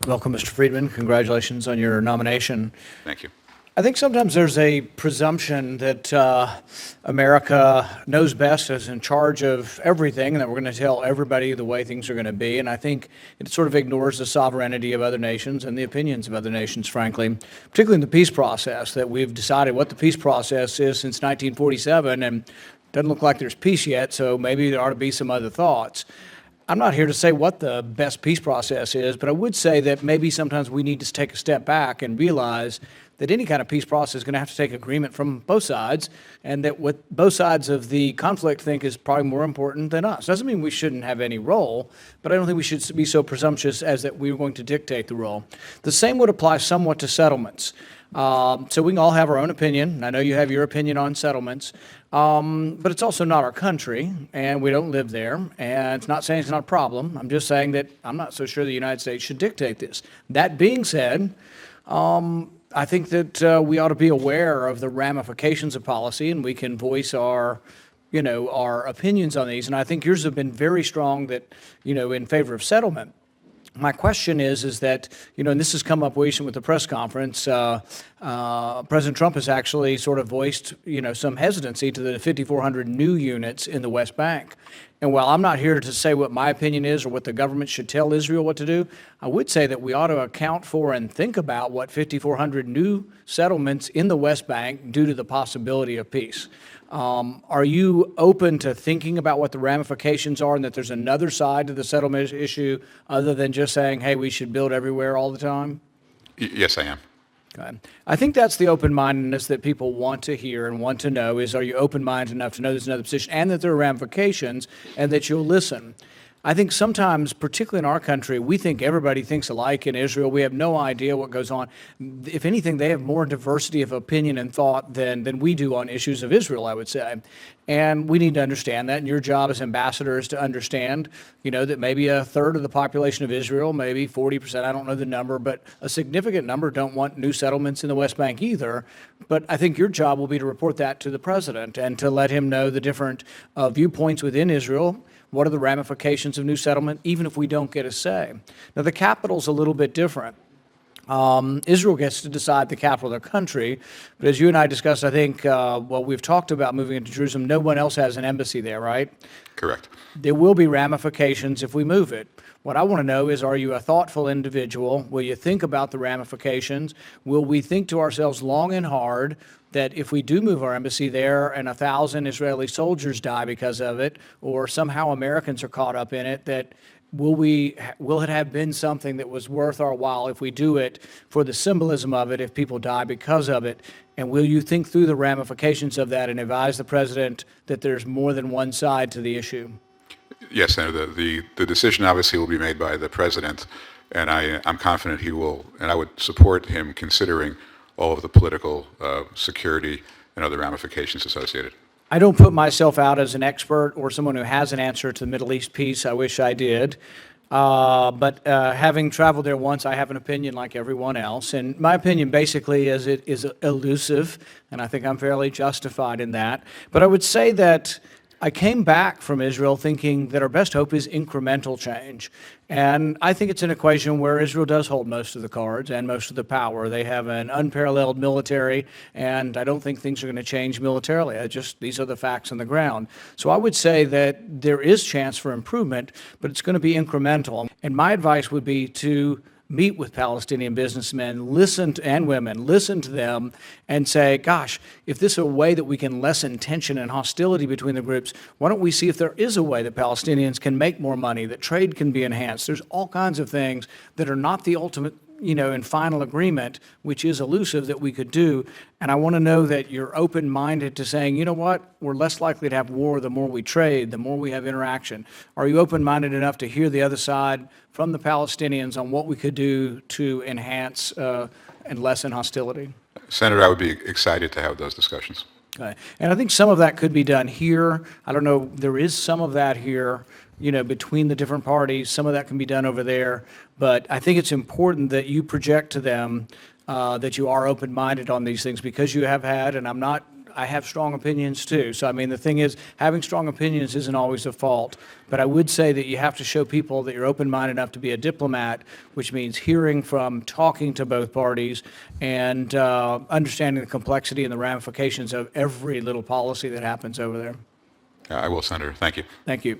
Welcome, Mr. Friedman. Congratulations on your nomination. Thank you. I think sometimes there's a presumption that America knows best, is in charge of everything, and that we're going to tell everybody the way things are going to be. And I think it sort of ignores the sovereignty of other nations and the opinions of other nations, frankly, particularly in the peace process, that we've decided what the peace process is since 1947, and it doesn't look like there's peace yet, so maybe there ought to be some other thoughts. I'm not here to say what the best peace process is, but I would say that maybe sometimes we need to take a step back and realize that any kind of peace process is going to have to take agreement from both sides, and that what both sides of the conflict think is probably more important than us. Doesn't mean we shouldn't have any role, but I don't think we should be so presumptuous as that we're going to dictate the role. The same would apply somewhat to settlements. So we can all have our own opinion. I know you have your opinion on settlements, but it's also not our country, and we don't live there. And it's not saying it's not a problem. I'm just saying that I'm not so sure the United States should dictate this. That being said, I think that we ought to be aware of the ramifications of policy, and we can voice our opinions on these. And I think yours have been very strong that, in favor of settlement. My question is that, and this has come up recently with the press conference, President Trump has actually sort of voiced, some hesitancy to the 5,400 new units in the West Bank. And while I'm not here to say what my opinion is or what the government should tell Israel what to do, I would say that we ought to account for and think about what 5,400 new settlements in the West Bank do to the possibility of peace. Are you open to thinking about what the ramifications are and that there's another side to the settlement issue other than just saying, hey, we should build everywhere all the time? Yes, I am. Okay. I think that's the open-mindedness that people want to hear and want to know is, are you open-minded enough to know there's another position and that there are ramifications and that you'll listen? I think sometimes, particularly in our country, we think everybody thinks alike in Israel. We have no idea what goes on. If anything, they have more diversity of opinion and thought than we do on issues of Israel, I would say. And we need to understand that. And your job as ambassador is to understand, that maybe a third of the population of Israel, maybe 40%, I don't know the number, but a significant number don't want new settlements in the West Bank either. But I think your job will be to report that to the president and to let him know the different viewpoints within Israel. What are the ramifications of new settlement, even if we don't get a say? Now, the capital's a little bit different. Israel gets to decide the capital of their country, but as you and I discussed, I think, we've talked about moving into Jerusalem. No one else has an embassy there, right? Correct. There will be ramifications if we move it. What I want to know is, are you a thoughtful individual? Will you think about the ramifications? Will we think to ourselves long and hard that if we do move our embassy there and 1,000 Israeli soldiers die because of it, or somehow Americans are caught up in it, that will it have been something that was worth our while if we do it for the symbolism of it, if people die because of it? And will you think through the ramifications of that and advise the president that there's more than one side to the issue? Yes, Senator. The decision obviously will be made by the president, and I'm confident he will, and I would support him considering all of the political, security, and other ramifications associated. I don't put myself out as an expert or someone who has an answer to the Middle East piece. I wish I did. But having traveled there once, I have an opinion like everyone else. And my opinion basically is it is elusive, and I think I'm fairly justified in that. But I would say that I came back from Israel thinking that our best hope is incremental change. And I think it's an equation where Israel does hold most of the cards and most of the power. They have an unparalleled military, and I don't think things are going to change militarily. These are the facts on the ground. So I would say that there is chance for improvement, but it's going to be incremental. And my advice would be to meet with Palestinian businessmen, and women, listen to them and say, gosh, if this is a way that we can lessen tension and hostility between the groups, why don't we see if there is a way that Palestinians can make more money, that trade can be enhanced? There's all kinds of things that are not the ultimate, and final agreement, which is elusive, that we could do. And I want to know that you're open-minded to saying, you know what, we're less likely to have war the more we trade, the more we have interaction. Are you open-minded enough to hear the other side from the Palestinians on what we could do to enhance and lessen hostility? Senator, I would be excited to have those discussions. Okay. And I think some of that could be done here. I don't know, there is some of that here, between the different parties. Some of that can be done over there. But I think it's important that you project to them that you are open-minded on these things, because you have had, and I'm not I have strong opinions too. So, I mean, the thing is, having strong opinions isn't always a fault. But I would say that you have to show people that you're open-minded enough to be a diplomat, which means hearing from, talking to both parties, and understanding the complexity and the ramifications of every little policy that happens over there. I will, Senator. Thank you. Thank you.